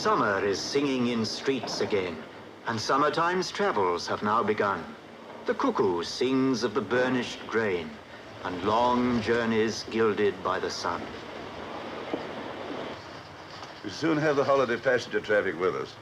Summer is singing in streets again, and summertime's travels have now begun. The cuckoo sings of the burnished grain, and long journeys gilded by the sun. We soon have the holiday passenger traffic with us.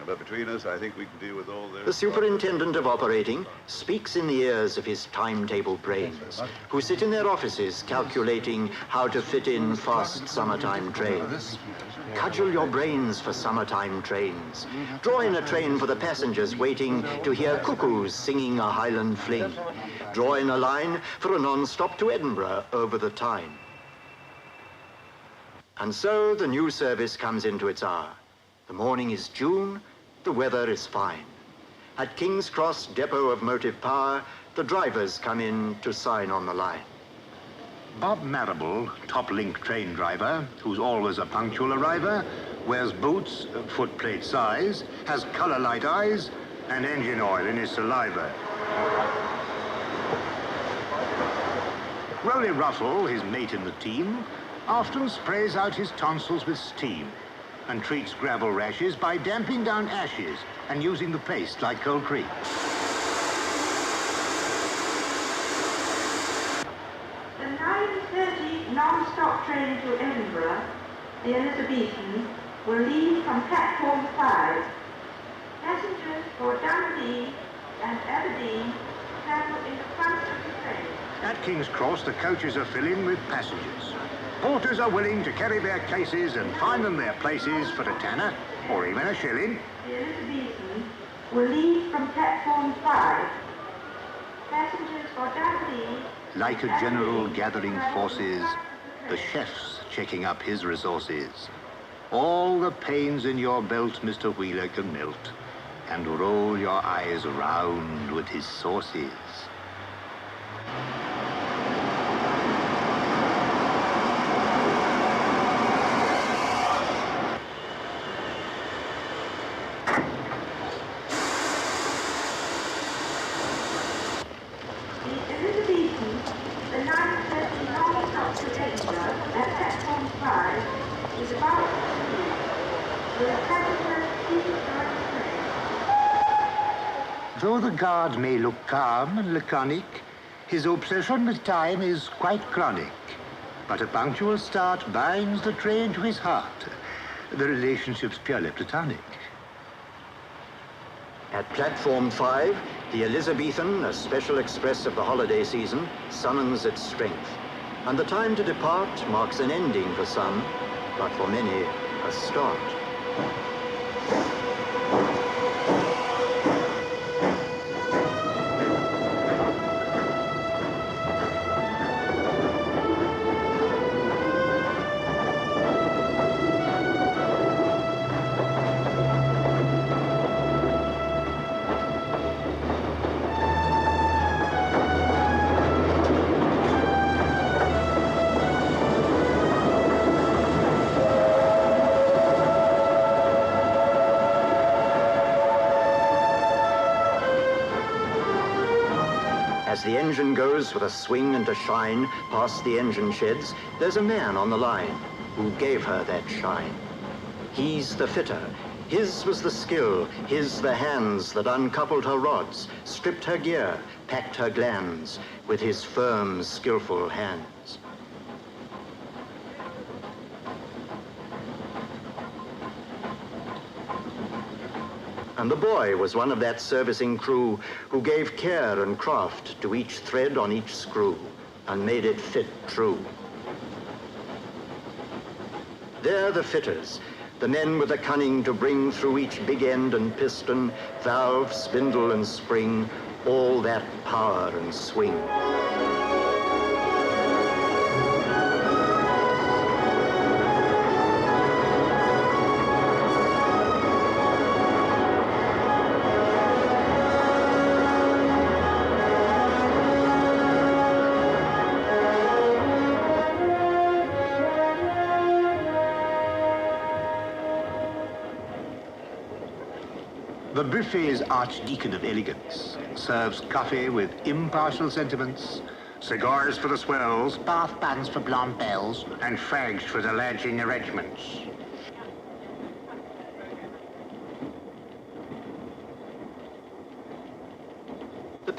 But between us, I think we can deal with all their... The superintendent of operating speaks in the ears of his timetable brains, who sit in their offices calculating how to fit in fast summertime trains. Cudgel your brains for summertime trains. Draw in a train for the passengers waiting to hear cuckoos singing a Highland fling. Draw in a line for a non-stop to Edinburgh over the Tyne. And so the new service comes into its hour. The morning is June, the weather is fine. At King's Cross Depot of Motive Power, the drivers come in to sign on the line. Bob Marrable, top-link train driver, who's always a punctual arriver, wears boots, footplate size, has colour-light eyes, and engine oil in his saliva. Rolly Russell, his mate in the team, often sprays out his tonsils with steam and treats gravel rashes by damping down ashes and using the paste like cold cream. The 9:30 non-stop train to Edinburgh, the Elizabethan, will leave from platform 5. Passengers for Dundee and Aberdeen travel in the front of the train. At King's Cross, the coaches are filling with passengers. Porters are willing to carry their cases and find them their places for a tenner or even a shilling. The Elizabethan will leave from platform 5. Passengers for Dundee. Like a general gathering forces, the chef's checking up his resources. All the pains in your belt Mr. Wheeler can melt and roll your eyes round with his sauces. Though the guard may look calm and laconic, his obsession with time is quite chronic. But a punctual start binds the train to his heart. The relationship's purely platonic. At platform 5, the Elizabethan, a special express of the holiday season, summons its strength. And the time to depart marks an ending for some, but for many, a start. As the engine goes with a swing and a shine past the engine sheds, there's a man on the line who gave her that shine. He's the fitter. His was the skill, his the hands that uncoupled her rods, stripped her gear, packed her glands with his firm, skillful hands. And the boy was one of that servicing crew who gave care and craft to each thread on each screw and made it fit true. They're the fitters, the men with the cunning to bring through each big end and piston, valve, spindle, and spring, all that power and swing. The buffet's archdeacon of elegance serves coffee with impartial sentiments, cigars for the swells, bath buns for blonde belles, and fags for the lads in the regiments.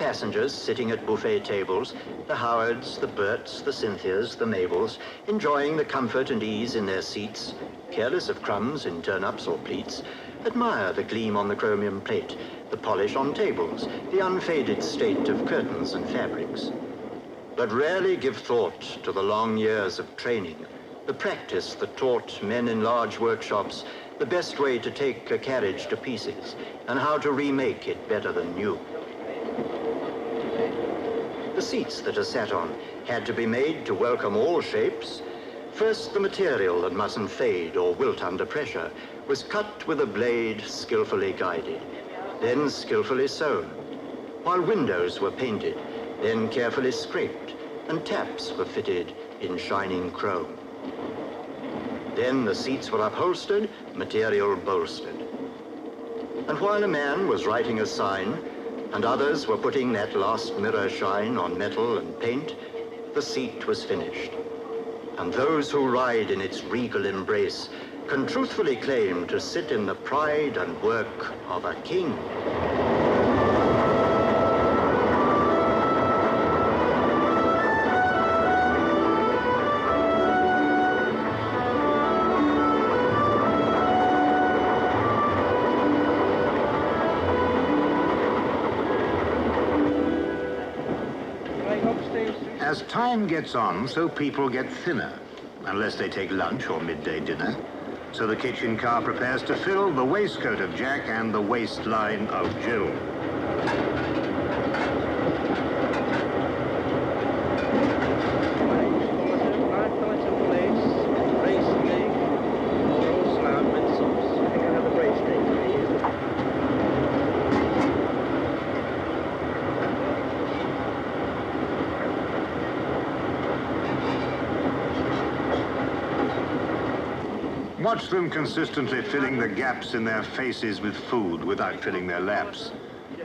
passengers sitting at buffet tables, the Howards, the Berts, the Cynthias, the Mabels, enjoying the comfort and ease in their seats, careless of crumbs in turnips or pleats, admire the gleam on the chromium plate, the polish on tables, the unfaded state of curtains and fabrics. But rarely give thought to the long years of training, the practice that taught men in large workshops the best way to take a carriage to pieces and how to remake it better than new. The seats that are sat on had to be made to welcome all shapes. First, the material that mustn't fade or wilt under pressure was cut with a blade skillfully guided, then skillfully sewn, while windows were painted, then carefully scraped, and taps were fitted in shining chrome. Then the seats were upholstered, material bolstered. And while a man was writing a sign, and others were putting that last mirror shine on metal and paint, the seat was finished. And those who ride in its regal embrace can truthfully claim to sit in the pride and work of a king. As time gets on, so people get thinner, unless they take lunch or midday dinner. So the kitchen car prepares to fill the waistcoat of Jack and the waistline of Jill. Watch them consistently filling the gaps in their faces with food without filling their laps.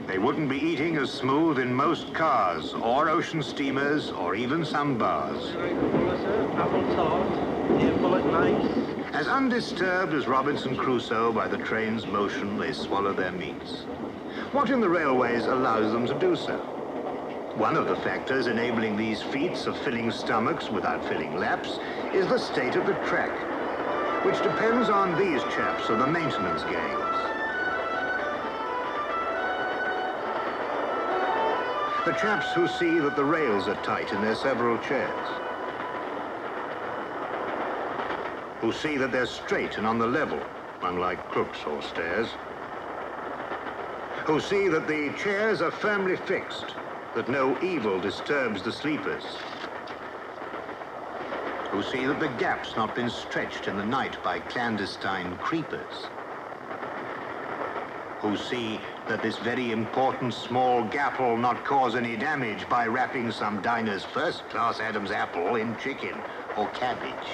They wouldn't be eating as smooth in most cars, or ocean steamers, or even some bars. As undisturbed as Robinson Crusoe by the train's motion, they swallow their meats. What in the railways allows them to do so? One of the factors enabling these feats of filling stomachs without filling laps is the state of the track, which depends on these chaps of the maintenance gangs. The chaps who see that the rails are tight in their several chairs, who see that they're straight and on the level, unlike crooks or stairs, who see that the chairs are firmly fixed, that no evil disturbs the sleepers, who see that the gap's not been stretched in the night by clandestine creepers, who see that this very important small gap will not cause any damage by wrapping some diner's first-class Adam's apple in chicken or cabbage,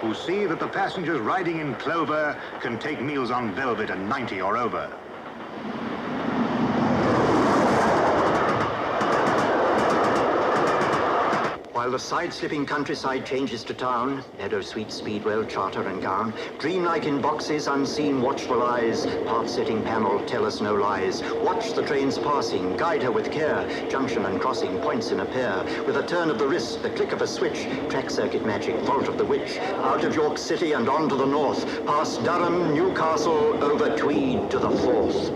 who see that the passengers riding in clover can take meals on velvet at 90 or over, while the side-slipping countryside changes to town, meadow sweet, speedwell, charter and gown, dreamlike in boxes, unseen watchful eyes, path-setting panel, tell us no lies. Watch the trains passing, guide her with care, junction and crossing, points in a pair, with a turn of the wrist, the click of a switch, track circuit magic, vault of the witch, out of York City and on to the north, past Durham, Newcastle, over Tweed to the Forth.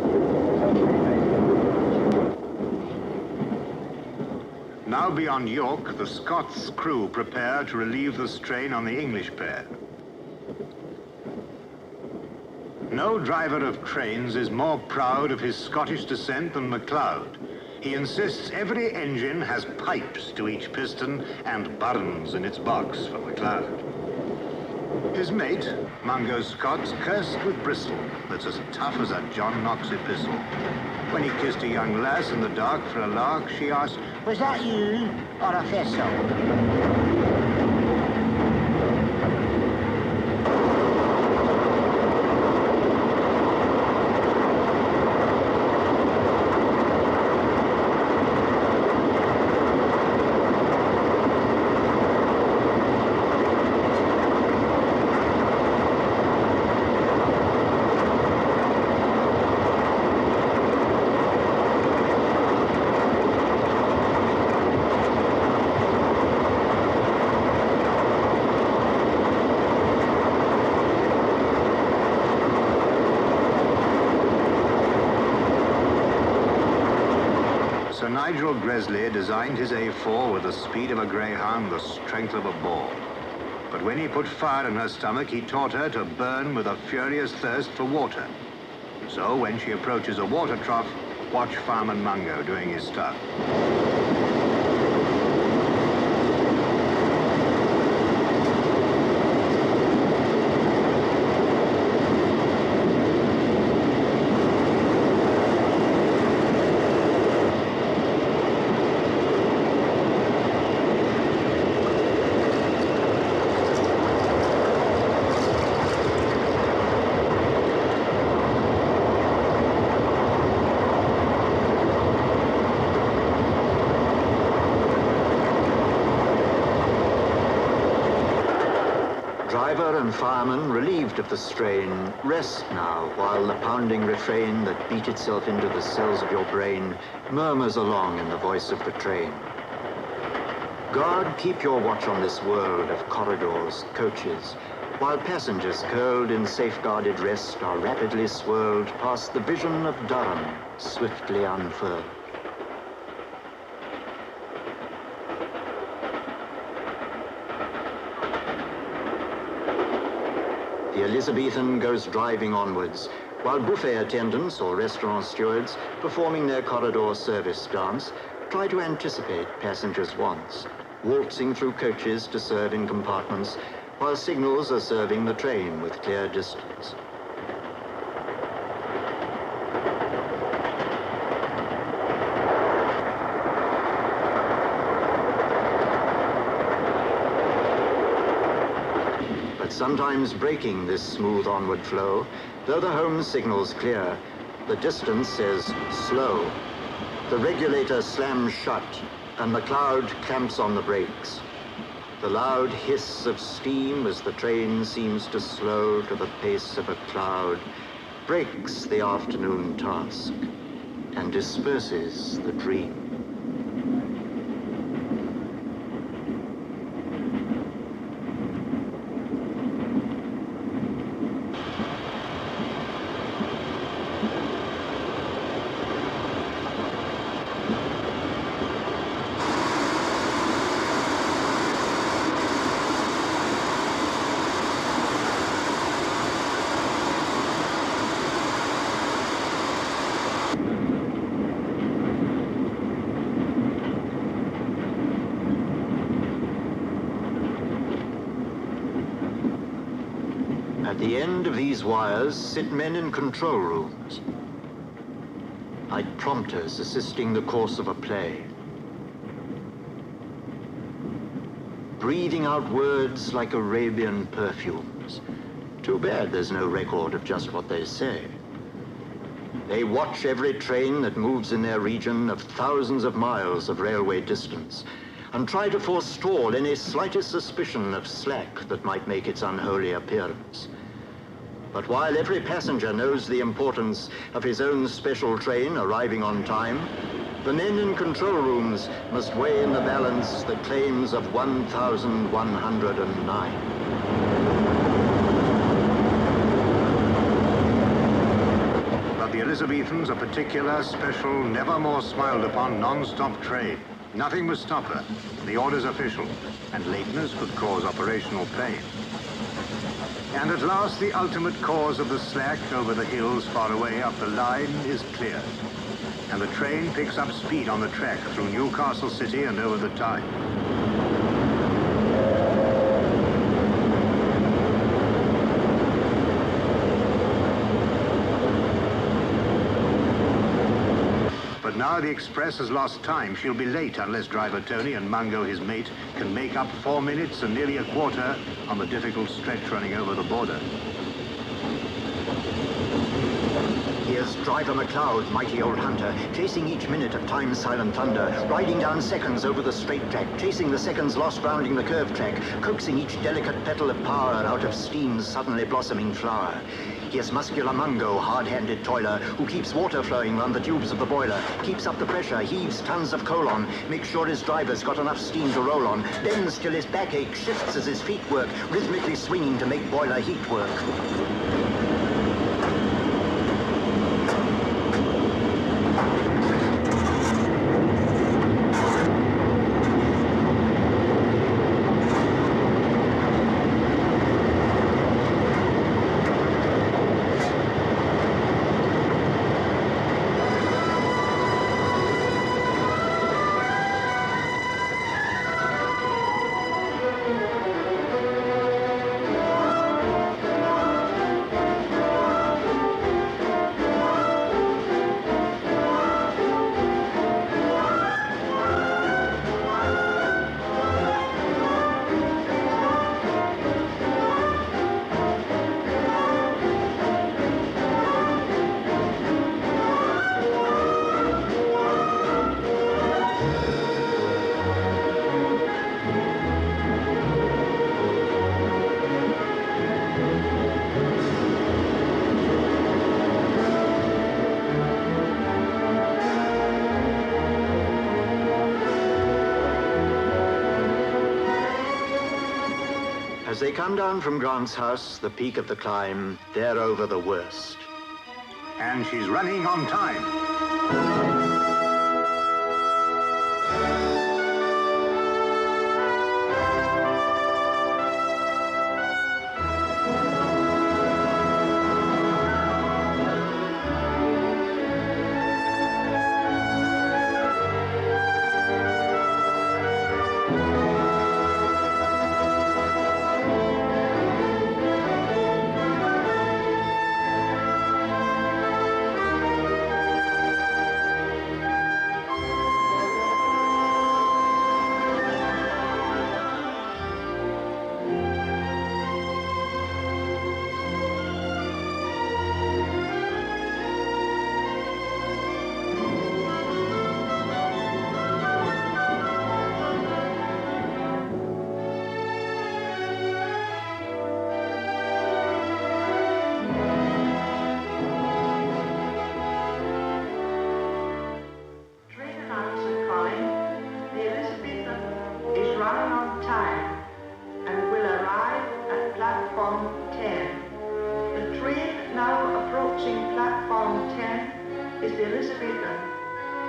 Now beyond York, the Scots crew prepare to relieve the strain on the English pair. No driver of trains is more proud of his Scottish descent than MacLeod. He insists every engine has pipes to each piston and burns in its box for MacLeod. His mate, Mungo Scott's cursed with Bristol, that's as tough as a John Knox epistle. When he kissed a young lass in the dark for a lark, she asked, "Was that you or a vessel?" Nigel Gresley designed his A4 with the speed of a greyhound, the strength of a boar. But when he put fire in her stomach, he taught her to burn with a furious thirst for water. So when she approaches a water trough, watch Fireman Mungo doing his stuff. Driver and fireman, relieved of the strain, rest now while the pounding refrain that beat itself into the cells of your brain murmurs along in the voice of the train. God, keep your watch on this world of corridors, coaches, while passengers curled in safeguarded rest are rapidly swirled past the vision of Durham, swiftly unfurled. The Elizabethan goes driving onwards, while buffet attendants or restaurant stewards, performing their corridor service dance, try to anticipate passengers' wants, waltzing through coaches to serve in compartments, while signals are serving the train with clear distance. Sometimes breaking this smooth onward flow, though the home signal's clear, the distance says slow. The regulator slams shut, and the cloud clamps on the brakes. The loud hiss of steam as the train seems to slow to the pace of a cloud breaks the afternoon task and disperses the dream. At the end of these wires sit men in control rooms, like prompters assisting the course of a play, breathing out words like Arabian perfumes. Too bad there's no record of just what they say. They watch every train that moves in their region of thousands of miles of railway distance and try to forestall any slightest suspicion of slack that might make its unholy appearance. But while every passenger knows the importance of his own special train arriving on time, the men in control rooms must weigh in the balance the claims of 1,109. But the Elizabethan's a particular, special, never more smiled upon non-stop train. Nothing must stop her. The order's official, and lateness could cause operational pain. And at last, the ultimate cause of the slack over the hills far away up the line is cleared. And the train picks up speed on the track through Newcastle City and over the Tyne. But now the express has lost time. She'll be late unless driver Tony and Mungo, his mate, can make up 4 minutes and nearly a quarter on the difficult stretch running over the border. Here's Driver McLeod, mighty old hunter, chasing each minute of time's silent thunder, riding down seconds over the straight track, chasing the seconds lost rounding the curved track, coaxing each delicate petal of power out of steam's suddenly blossoming flower. Here's muscular Mungo, hard-handed toiler, who keeps water flowing round the tubes of the boiler, keeps up the pressure, heaves tons of coal on, makes sure his driver's got enough steam to roll on, bends till his back aches, shifts as his feet work, rhythmically swinging to make boiler heat work. As they come down from Grant's house, the peak of the climb, they're over the worst. And she's running on time. Running on time and will arrive at platform 10. The train now approaching platform 10 is the Elizabethan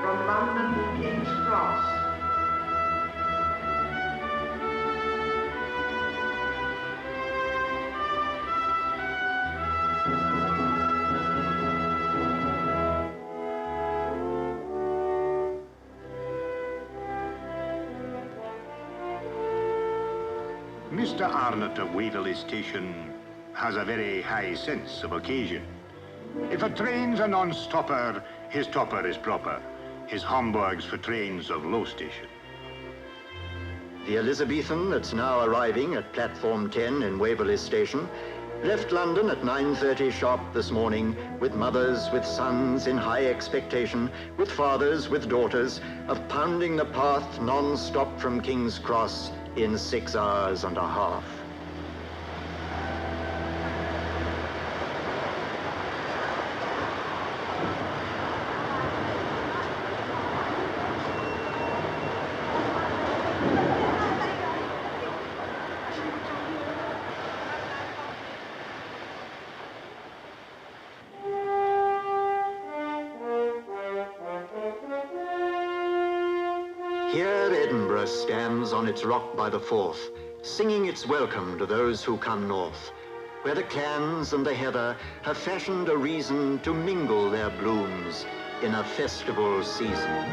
from London to King's Cross. Mr. Arnott of Waverley Station has a very high sense of occasion. If a train's a non-stopper, his topper is proper. His Hamburg's for trains of low station. The Elizabethan that's now arriving at platform 10 in Waverley Station left London at 9:30 sharp this morning with mothers, with sons in high expectation, with fathers, with daughters, of pounding the path non-stop from King's Cross in 6 hours and a half. Here Edinburgh stands on its rock by the Forth, singing its welcome to those who come north, where the clans and the heather have fashioned a reason to mingle their blooms in a festival season.